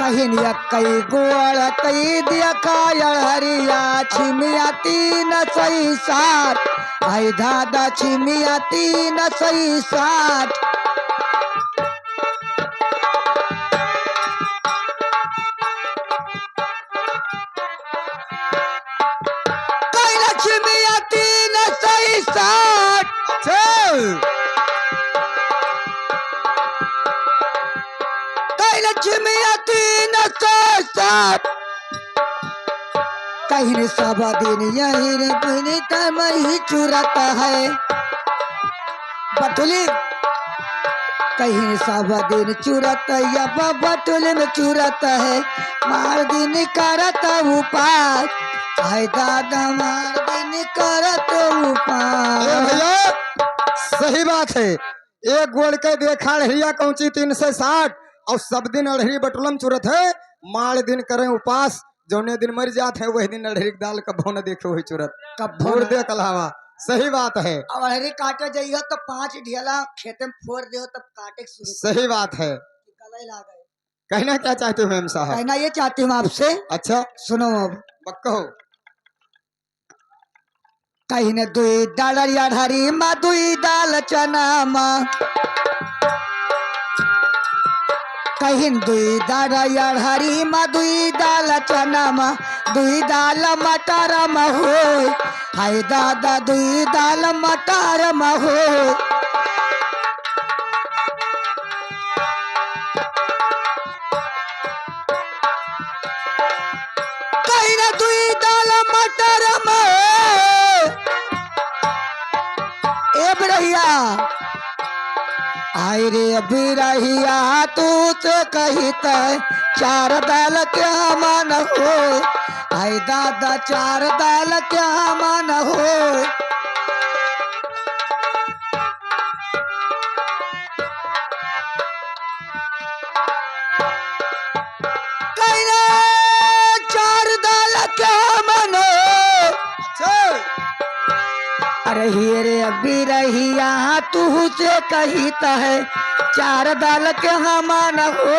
कहीं कई गोड़ कई दिया कायल हरिया छिमिया तीन सही साठ आई दादा छिमिया तीन सही साठ कई छिमिया तीन सही साठ कई छिमिया तीन सही साठ कहीं सब दिन यही पुनी कर्म ही चुरत है बटुली कहीं सब दिन चुरत या बटुली में चुरत है मार दिन करत उपाय आय दादा मार दिन करत उपाय। भैया सही बात है। एक गोड़ के देखा अड़हिया कौची 360 और सब दिन अड़हरी बटुलम चुरत है माड़ दिन करें उपास जौने दिन मर जाते हैं वही दिन अड़हरी दाल कब्बो न देखे वही चुरत कब्बो दे कलावा। सही बात है। अब अड़हरी काटे जाइए तो 5 ढेला खेते में फोड़ दे तब काटे शुरू सही बात है। गले ला गए। कहना क्या चाहते हो मैम साहब? कहना ये चाहती हूँ आपसे। अच्छा सुनो अब बक्को कहीं ने दुई दाल अड़हरी माँ दुई दाल चना माँ कहीं दुई दाल अड़हरी माँ दुई दाल चना माँ दुई दाल मटर माँ हो हाय दादा दुई दाल मटर माँ हो कहीं ने दुई दाल मटर माँ ए बिरहिया आय रे बिरहिया तू तो कही तय 4 दाल क्या मन हो आय दादा 4 दाल क्या मन हो कहना 4 दाल क्या मन हो अरे हीरे बिरहिया तू से कहीता है 4 दाल के हमान हो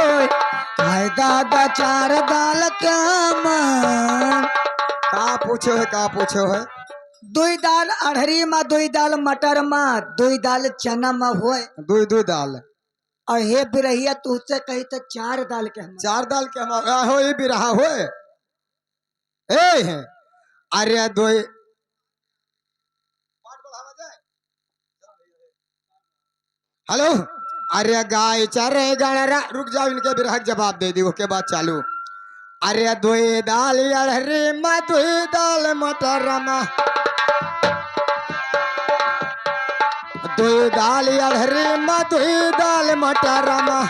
हाय दादा 4 दाल के हमान का पूछो है दुई दाल अड़हरी माँ दुई दाल मटर माँ दुई दाल चना माँ होए दुई दाल और हे बिरहिया तू से कही तो 4 दाल के हमान 4 दाल के हम हो ये भी रहा हो ए है अरे दो हेलो अरे गाय चरे गणरा रुक जाओ इनके बिरह जवाब दे दी उसके बाद चालू। अरे दुई दाल अड़हरी माँ दुई दाल मटर माँ दुई दाल अड़हरी माँ दुई दाल मटर माँ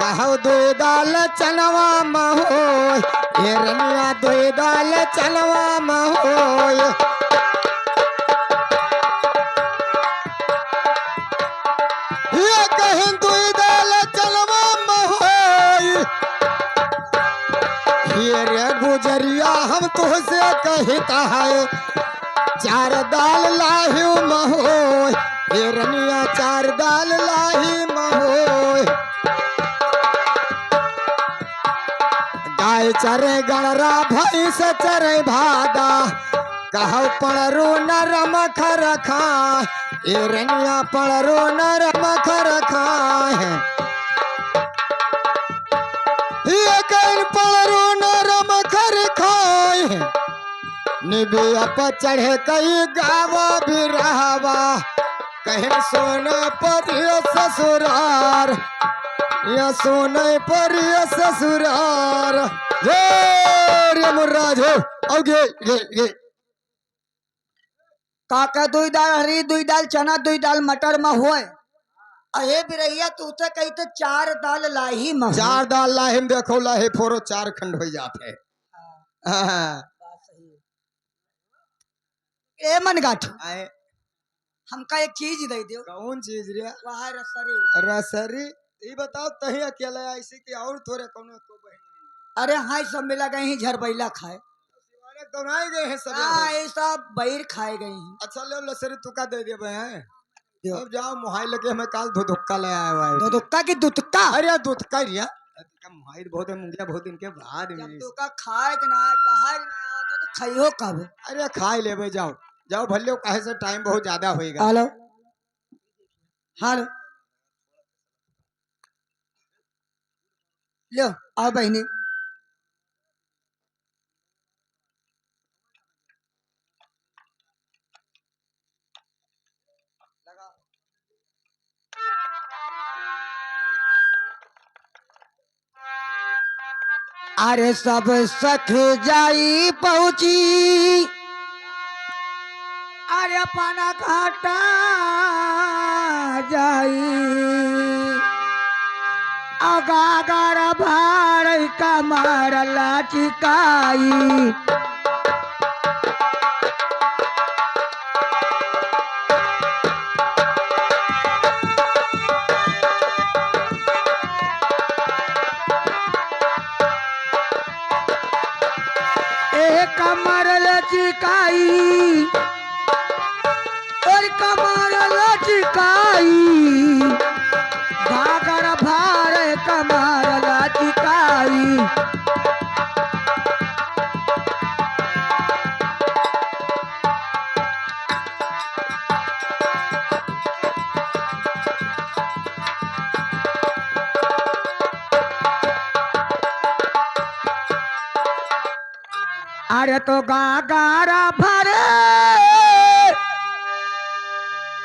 कहो दुई दाल चनवा माँ हो ये रनिया दुई दाल चनवा माँ हो ये कहीं दुई दाल चनवा माँ हो ये रे गुजरिया हम तुझसे कहता है 4 दाल लाही महो ये रनिया 4 दाल लाही महो गाय चरे गणरा भैंस चरे भादा कहो पड़रू नरम खर खा ये रनिया पड़रू नरम खर खा ये कहीं पड़रू नरम खर खाए निबिया पर चढ़े कई गावा भी रहवा कहीं सोने पर ये ससुरार या सोने पर ये ससुरार ये मुर्राज हो ओगे ये काका दुई दाल हरी दुई दाल चना दुई दाल मटर में होए अहे बिरहिया तू से कही तो 4 दाल लाही में 4 दाल लाहिम देखो लाहे फोरो 4 खंड हो जाते हैं। ए मन गाठ आए हमका एक चीज दे दियो। कौन चीज रे? वहाँ रसरी रसरी ये बताओ तही अकेला ऐसे कि और थोड़े कोनो तो बहन अरे हाय सब मिला गए ही झरबैला खाए सिवाने दोनाई गए हैं सब। हाँ ये सब बैर खाए गए हैं। अच्छा लो लसरी तुका दे दिए हैं अब जाओ मोबाइल लेके हमें काल धुधुक्का ले आया हुआ है। दुदुक्का की दुतक्का अरे दुधका रिया माहिर बहुत है मुंगिया बहुत दिन के बाद जब मिली। तो का खाए के ना कहा ना आता तो खाइयो कब अरे खाई लेवे जाओ जाओ भल्ले कहे से टाइम बहुत ज्यादा होएगा। हेलो हेलो लो आओ बहनी अरे सब सख जाई पहुंची अरे पाना घाटा जाई अगागर भार कमर लाचिकाई ए कमर लचिकाई और कमर लचिकाई घाघर भार कमर लचिकाई अरे तो गागारा भरे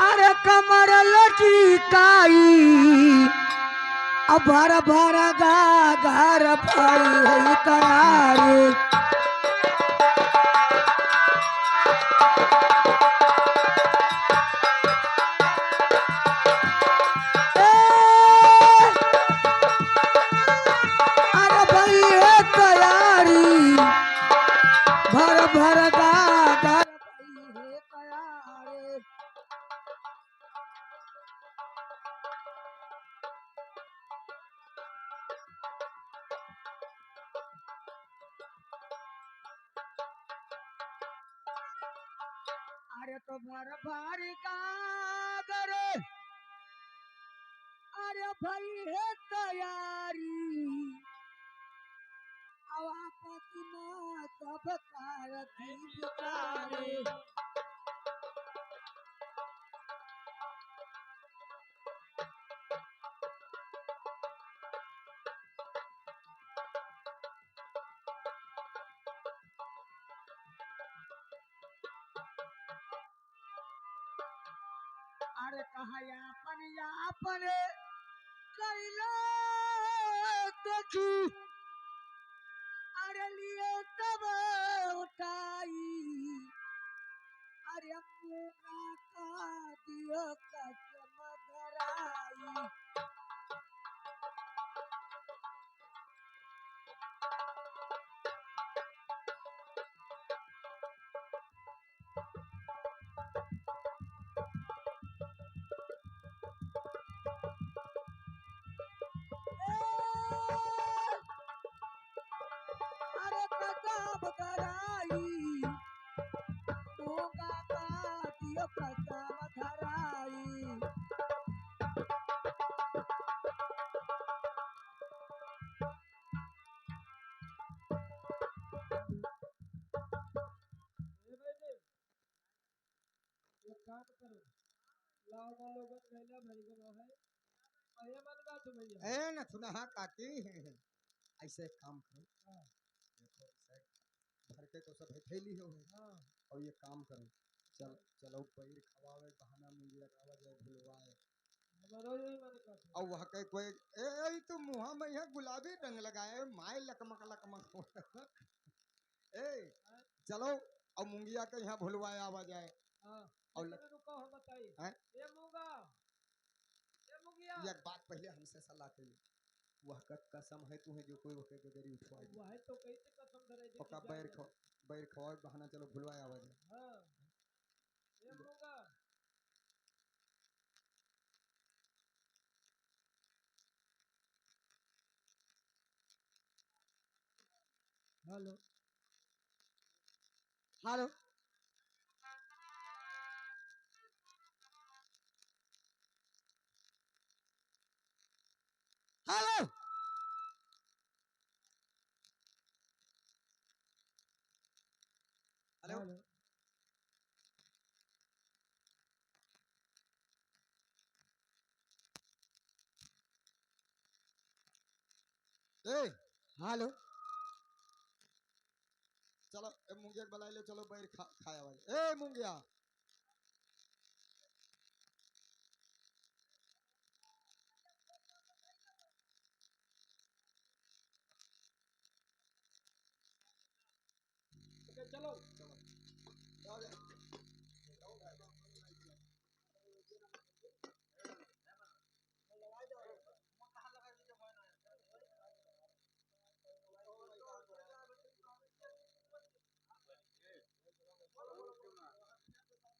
अरे कमर लचिकाई अब भर भर गागार पाई है तैयारी अरे भाई है तैयारी भर भर गागार पाई है तैयारी अरे तो भर भारी गागर अरे भाई है तैयारी अब आपस में सब कारती बिचारे अरे कहा यापन कैलो देखी अरे लिए तब उठाई अरे मुका का दियो कसम धराई अरे कसम धराई मुका का दियो कसम धराई ए न सुना हाँ काकी ऐसे एक काम करो देखो ऐसे घर के तो सब थैली हो और ये काम करो चलो पैर खवावे बहाना मिल लगावा जाए भुलवाए और वह के कोई ए तू मुंह में यह गुलाबी रंग लगाए माय लकमक लकमक हो ए चलो और मुंगिया के यहाँ भुलवाए आवा जाए और हैं? एक बात पहले हमसे सलाह के लिए वह का कसम है तुम्हें जो कोई वके गदरी उठवाई वह तो कैसे कसम धरे ओका बैर खवाए बहाना चलो भुलवाए आवा जाए हां ये होगा हेलो हेलो हेलो ए हेलो। चलो ए मुंगिया के बुला ले, चलो बैर खाया वाले। ए मुंगिया चलो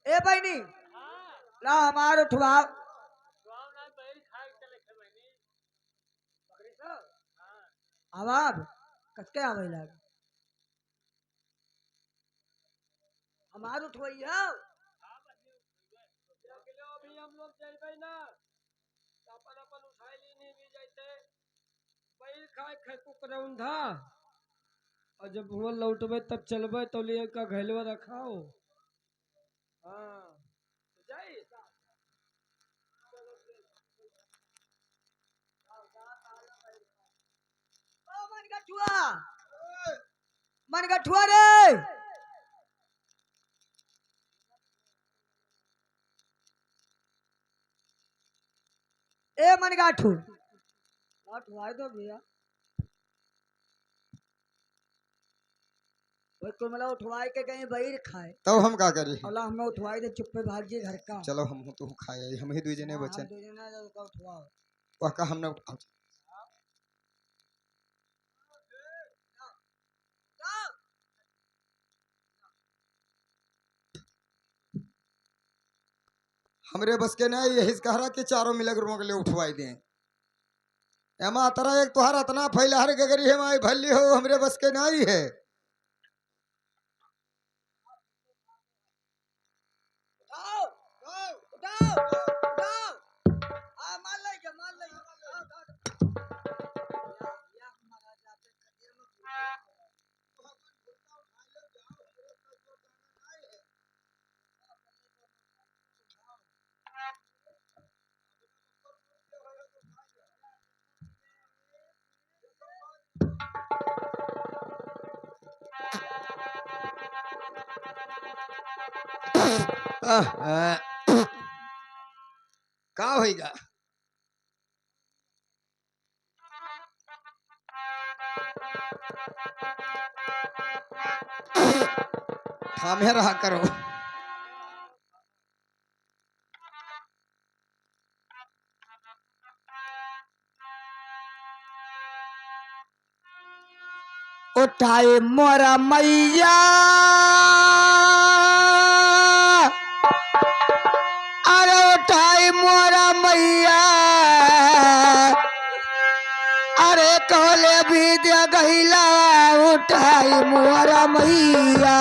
ए बहनी ला हमार उठवाओ। अब कत्ते आवे लाग हमार उठवैया। अभी हम लोग जइबै ना अपन अपन उठाई ली नहीं भी जाते बैल खाए खेकू करौंधा और जब हुआ लौटबै तब चलबै तो लिए का घैलवा रखाओ। हाँ जाई ओ मन गठुआ रे। ए मन गाठू उठवाई दो भैया। भाई कोई मतलब उठवाई के कहीं बैर खाए तो हम का करी? अल्लाह हमें उठवाई दे चुप पे भाग जी घर का। चलो हम तो खाए, हम ही दो जने बचे। हम दो जना का उठवाओ। वह का हमने उठाओ। हमरे बस के नहीं, यही कहरा के चारों मिलक रूम के लिए उठवाई दें। एमा तरह एक तुहार इतना फैला हर गगरी है माई भल्ली हो, हमरे बस के नहीं है। उठाओ उठाओ उठाओ आ मान ले के मान ले या हमारा जाते खदिया में का होइगा? थामे रहा करो। उठाए मोरा मैया अरे उठाए मोरा मैया अरे कोले भी दिया गहिला उठाए मोरा मैया।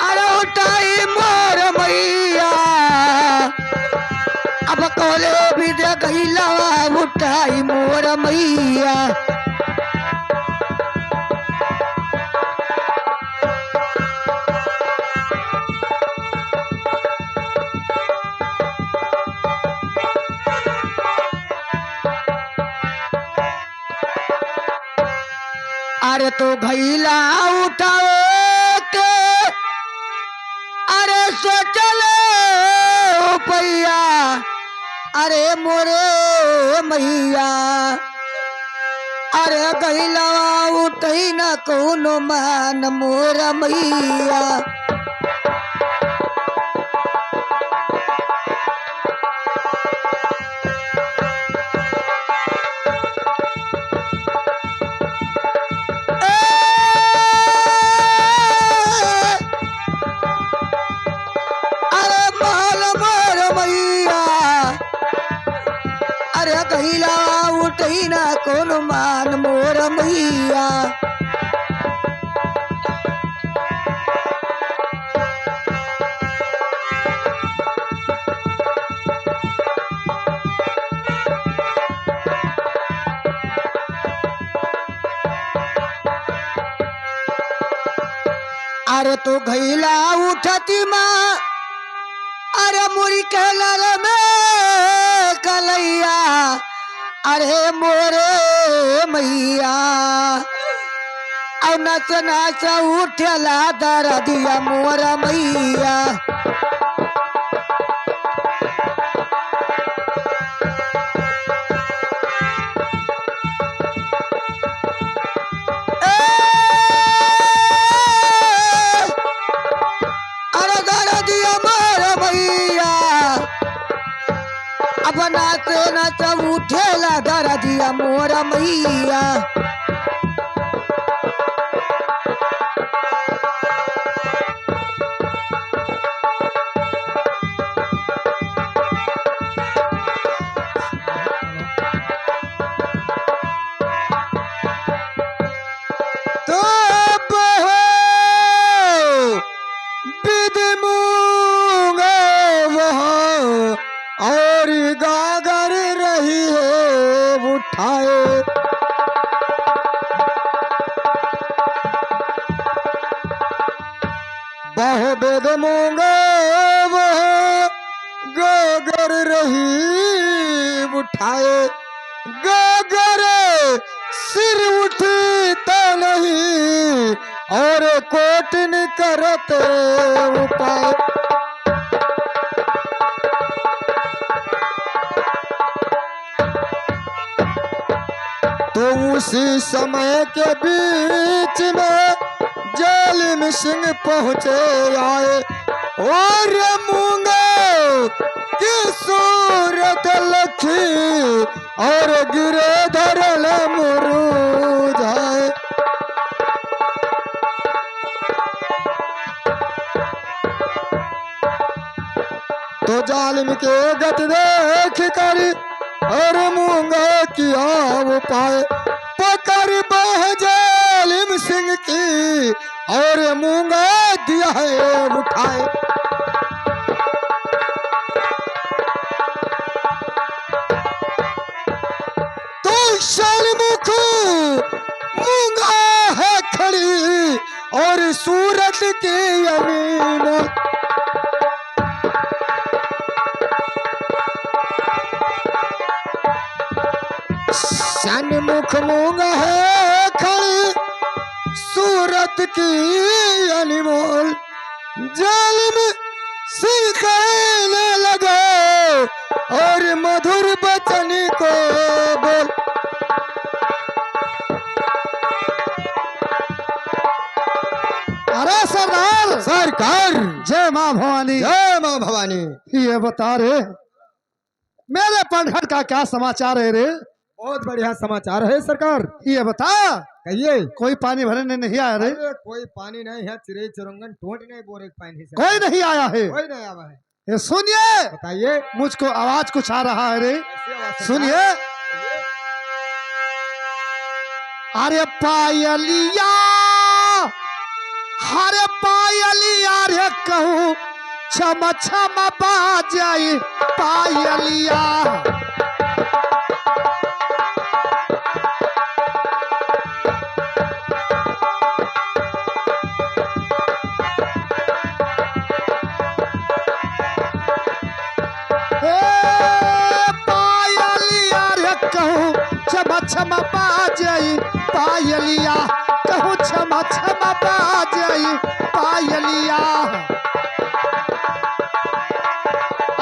अरे उठाई मोर मैया अब कोले भी दे गईला उठाई मोर मैया। अरे तो गईला उठाओ के अरे सोचले पैया अरे मोरे मैया अरे गईला उठई न कोनो मान मोर मैया। अरे माल मोर मैया अरे गईला उठई ना कोनो मान मोर मैया। अरे तो घैला उठती माँ अरे मुरी कहलर में कलैया अरे मोरे मैया और नच नाच उठला दरदिया मोरा मैया अरे दरदिया मोरा मैया अब नाच नाच उठेला दरदिया मोरा मैया तो बहो विद मूंगे वहाँ और गागर रही है उठाए बहु वेद मूंगे वहाँ गागर रही उठाए गागर सिर उठता नहीं और कोटिन करते उपाय तो उसी समय के बीच में जालिम सिंह पहुंचे आए और मूंगे की सूरत लखी और गिरे धरल मुरुझाए तो जालिम के गत देख कर और मूंगा किया उपाय पकड़ बह जालिम सिंह की और मूंगा दिया है उठाए तो शालमुख मूंगा है खड़ी और सूरत की अमीन सन्मुख मूंगा है खड़ी सूरत की अनमोल जालिम सिंह कहने लगा और मधुर बचन को बोल अरे सरदार सरकार जय माँ भवानी जय माँ भवानी ये बता रे मेरे पंडहर का क्या समाचार है रे बहुत बढ़िया समाचार है सरकार ये बता कहिए कोई पानी भरने नहीं आया रे अरे कोई पानी नहीं है चिरे चुरंगन टोट नहीं बोरे पानी से कोई नहीं आया है कोई नहीं आवा है ये सुनिए बताइए मुझको आवाज कुछ आ रहा है रे कैसी आवाज सरकार? सुनिए अरे पायलिया हरे पायलिया रे कहूँ छम छम बाजाई पायलिया पायलिया रे कहूँ छम छम बाजाई पायलिया कहूँ छम छम बाजाई पायलिया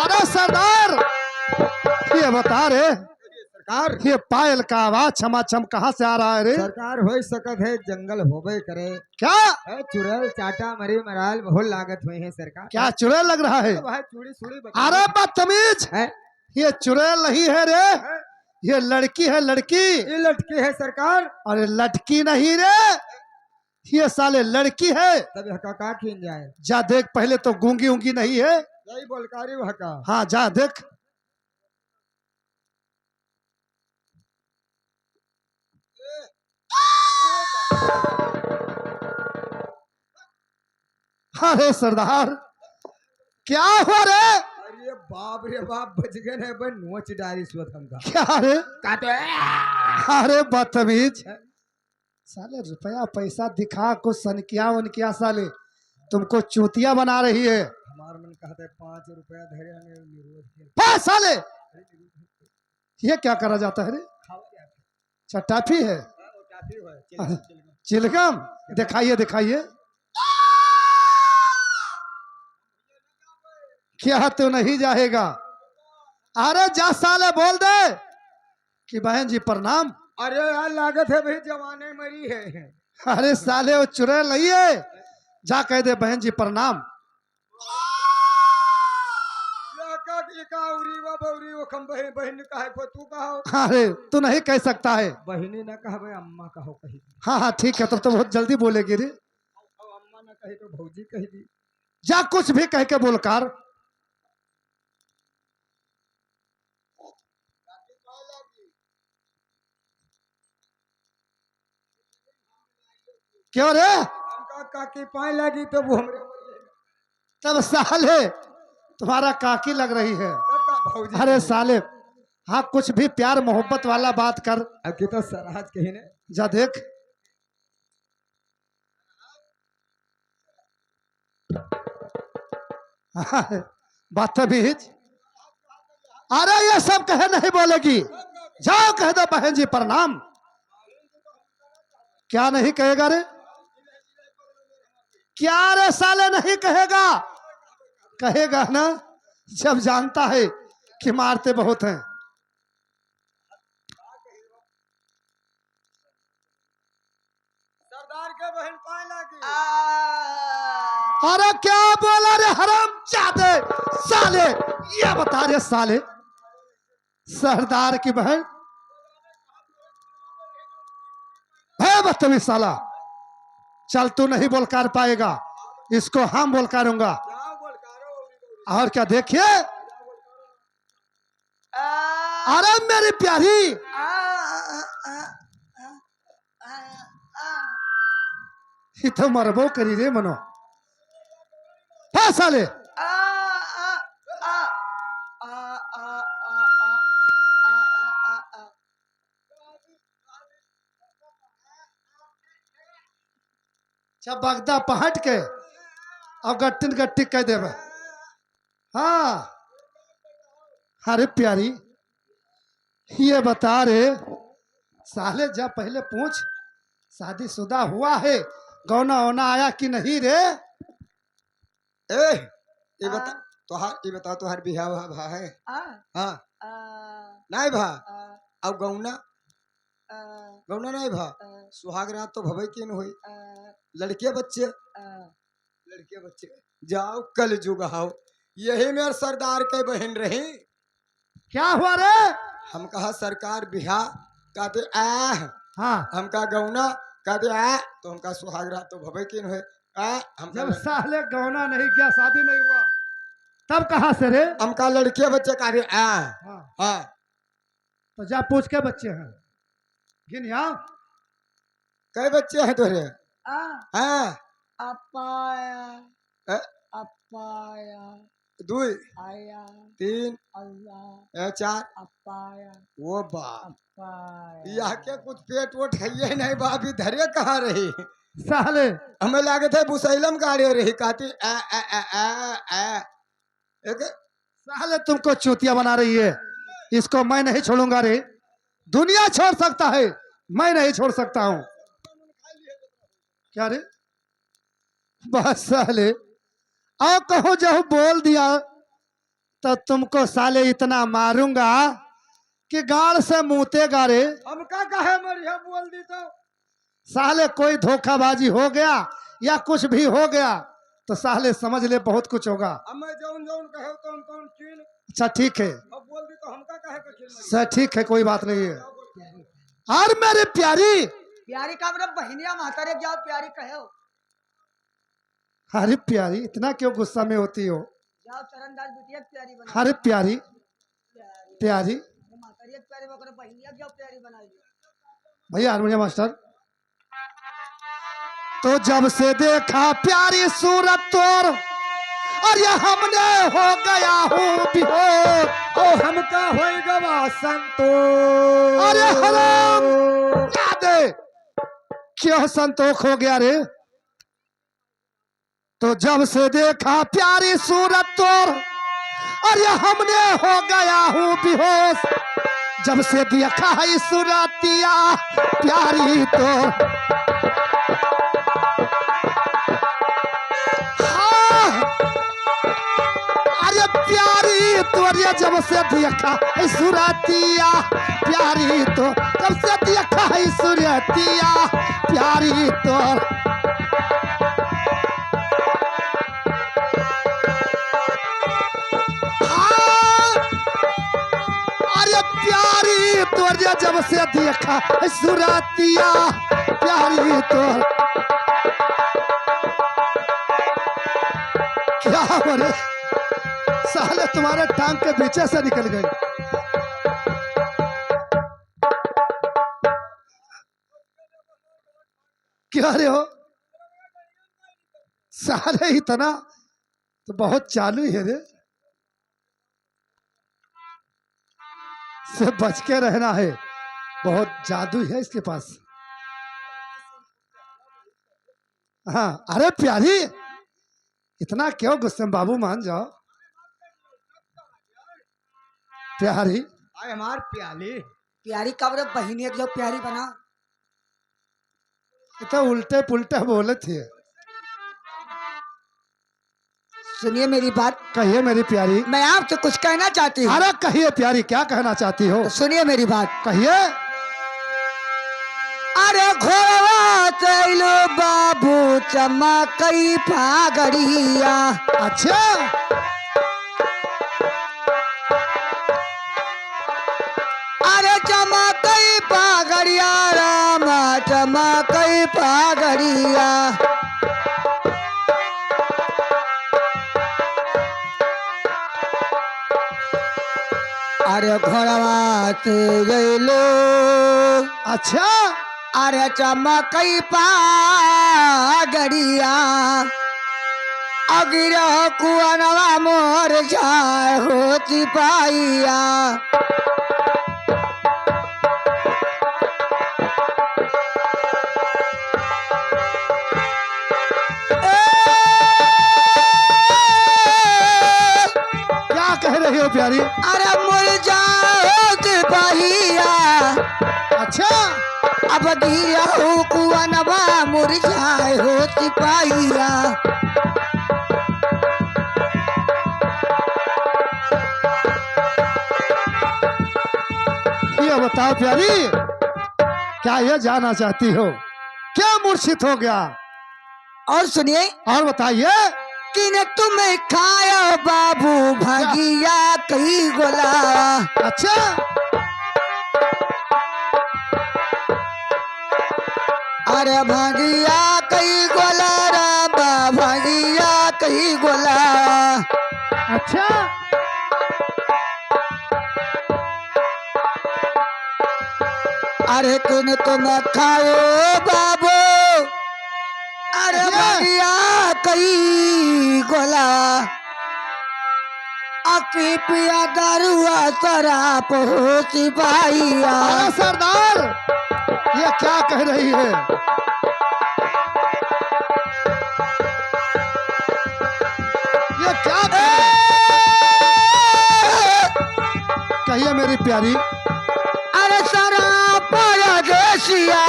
अरे सरदार ये बता रे सरकार ये पायल का आवाज छमा छम कहाँ से आ रहा है रे सरकार हो सकत है जंगल होबे करे क्या है चुड़ैल चाटा मरी मराल बहुत लागत हुई है सरकार क्या चुड़ैल लग रहा है भाई चूड़ी सूड़ी बता अरे बदतमीज है ये चुड़ैल नहीं है रे ये लड़की है लड़की ये लटकी है सरकार अरे लटकी नहीं रे ये साले लड़की है तब हका खींच जाए जा देख पहले तो गूंगी ऊंगी नहीं है यही बोलकारी हका हाँ जा देख अरे सरदार क्या हुआ रे अरे बाप बच गए है बन नोच डारी सुत हमका क्या रे काटे अरे बदतमीज साले रुपया पैसा दिखा कुछ सनकिया वनकिया साले तुमको चूतिया बना रही है। हमार मन कहते हैं 5 रुपया धरे हमें निरोध के बस साले, ये क्या करा जाता है रे? अच्छा टाफी है, चिलगम दिखाइए दिखाइए। क्या तो नहीं जाएगा? अरे जा साले, बोल दे कि बहन जी प्रणाम। अरे यार लागत है भाई जवाने मरी है। अरे साले वो चुड़ैल नहीं है, जा कह दे बहन जी प्रणाम। बहन कहा तू कहो। अरे तू नहीं कह सकता है। बहनी ना कहा भाई अम्मा कहो कही। हाँ हाँ ठीक है, तब तो बहुत जल्दी बोलेगी रे। अम्मा ना कही तो भौजी कही दी। जा कुछ भी कह के बोलकार। क्यों रे? काकी पाए लगी तो वो हमरे तब साले तुम्हारा काकी लग रही है। भौजी। अरे साले, हाँ कुछ भी प्यार मोहब्बत वाला बात कर। अब की तो सराज कही ने। जा देख। बदतमीज। अरे ये सब कहे नहीं बोलेगी। जाओ कह दो बहन जी प्रणाम। क्या नहीं कहेगा रे? क्या रे साले नहीं कहेगा? कहेगा ना, जब जानता है कि मारते बहुत हैं। सरदार के बहन पाए लगी। अरे क्या बोला रे हराम जादे साले? ये बता रे साले, सरदार की बहन है बदतमीज साला। चल तू नहीं बोल कर पाएगा, इसको हम बोल करूंगा। और क्या देखिए। अरे मेरी प्यारी, ये तो मरबो करी रे मनो। है साले। जब बगदा पहट के अब गट्टिन गट्टी कह देवे। हाँ अरे प्यारी, ये बता रे साले, जब पहले पूछ शादीशुदा हुआ है, गौना होना आया कि नहीं रे? ए ये बता ये बता तोहार बिहाव भा है? हाँ नहीं भा। अब गौना गौना नहीं भा। सुहाग रात तो भवे की न हुई। लड़के बच्चे जाओ कल जुगाओ। यही मेरे सरदार के बहन रही। क्या हुआ रे? हम कहा सरकार बिहार कहते आ। हाँ हम कहा गौना कहते आ। तो हम कहा सुहाग रात तो भवे की न हुई। हम जब साले गौना नहीं किया, शादी नहीं हुआ, तब कहाँ से रे? हम कहा लड़के बच्चे कहते आ। हाँ हाँ तो जा पूछ के बच्चे हैं गिन यहाँ। कई बच्चे हैं तोरे? हाँ अपाया ए? अपाया 2 आया 3 अल्लाह 4 अपाया वो बाप अपाया। यह के कुछ पेट वोट है नहीं बाप। धरे कहाँ रही? साले हमें लागे थे बुसैलम गाड़ी रही कहती आ आ आ आ आ। एक साले तुमको चूतिया बना रही है। इसको मैं नहीं छोड़ूंगा रे। दुनिया छोड़ सकता है, मैं नहीं छोड़ सकता हूँ। क्या रे? बस साले, आओ कहो जब बोल दिया तो तुमको साले इतना मारूंगा कि गाड़ से मुँहतेगा रे। हम का कहे मरिया बोल दी तो साले कोई धोखाबाजी हो गया या कुछ भी हो गया तो साले समझ ले बहुत कुछ होगा। हमें जौन जौन कहे तौन तौन चीन। अच्छा ठीक है, अब बोल दी तो हम का कहे के सर ठीक है, कोई बात नहीं है। और मेरी प्यारी, प्यारी का मतलब बहनिया महतारे जाओ प्यारी कहो। अरे प्यारी इतना क्यों गुस्सा में होती हो? जाओ चरणदास बिटिया प्यारी बना। अरे प्यारी प्यारी महतारी प्यारी वगैरह बहनिया जाओ प्यारी बना लियो। भैया हारमोनियम मास्टर। तो जब से देखा प्यारी सूरत तोर, और ये हमने हो गया हूँ बिहोर। ओ हमका हो गवा संतो। अरे हराम याद है क्यों संतोष हो गया रे? तो जब से देखा प्यारी सूरत तोर, अरे हमने हो गया हूँ बेहोश। जब से देखा है सूरतिया प्यारी तोर, हाँ, अरे प्यारी तोर, जब से देखा है सूरतिया प्यारी तो, जब से देखा है सूरतिया प्यारी तोर। प्यारी तोर, जब से देखा सूरतिया प्यारी तोर। क्या बोले साले तुम्हारे टांग के पीछे से निकल गई। क्या रहे हो साले, इतना तो बहुत चालू है रे, से बच के रहना है, बहुत जादू है इसके पास। हाँ अरे प्यारी, इतना क्यों गुस्से में, बाबू मान जाओ। प्यारी आए हमार प्याली। प्यारी कब रे बहिनी जो प्यारी बना। ये तो उल्टे पुल्टे बोले थे। सुनिए मेरी बात, कहिए मेरी प्यारी। मैं आपसे कुछ कहना चाहती हूँ। अरे कहिए प्यारी, क्या कहना चाहती हो? तो सुनिए मेरी बात, कहिए। अरे घोड़ा चलो बाबू चमकई पागड़िया। अच्छा अरे चमकई पागड़िया राम चमकई पागड़िया। अरे घोड़वा से गईलो। अच्छा अरे चमकई पागड़िया अगिर कुआनवा मोर जाए हो सिपाहिया। क्या कह रही हो प्यारी? अरे मुर जाओ सिपाहिया। अच्छा अब गिरा हो कुआनवा मुर जाए हो सिपाहिया। ये बताओ प्यारी, क्या ये जानना चाहती हो क्या मूर्छित हो गया? और सुनिए, और बताइए। कि न तुम्हें खाया बाबू भगिया कई गोला। अच्छा अरे भगिया कई गोला राबा भगिया कई गोला। अच्छा अरे किन तुम खाओ बाबू। अरे भगिया कई गोला। अकी पिया दारुआ शराब हो सिपाहिया। अरे सरदार, ये क्या कह रही है? ये क्या कह रही है? कहिए मेरी प्यारी। अरे शराब परदेसिया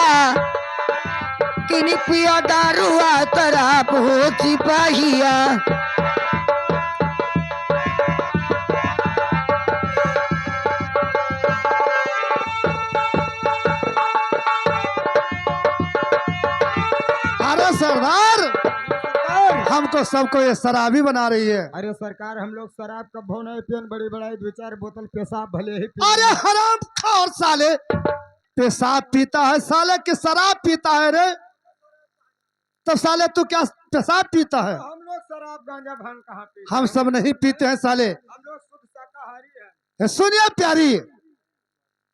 किन पिया दारुआ शराब हो सिपाहिया। अरे सरदार, हमको सबको ये शराबी बना रही है। अरे सरकार, हम लोग शराब का भाव नहीं पियन, बड़ी बड़ाई 2-4 बोतल पेशाब भले ही अरे हराम खोर साले, पेशाब पीता है साले कि शराब पीता है रे? तो साले तू क्या पेशाब पीता है? हम लोग शराब गांजा भांग कहाँ पीते? हम सब नहीं पीते हैं साले। हम लोग शुद्ध शाकाहारी है। सुनिए प्यारी,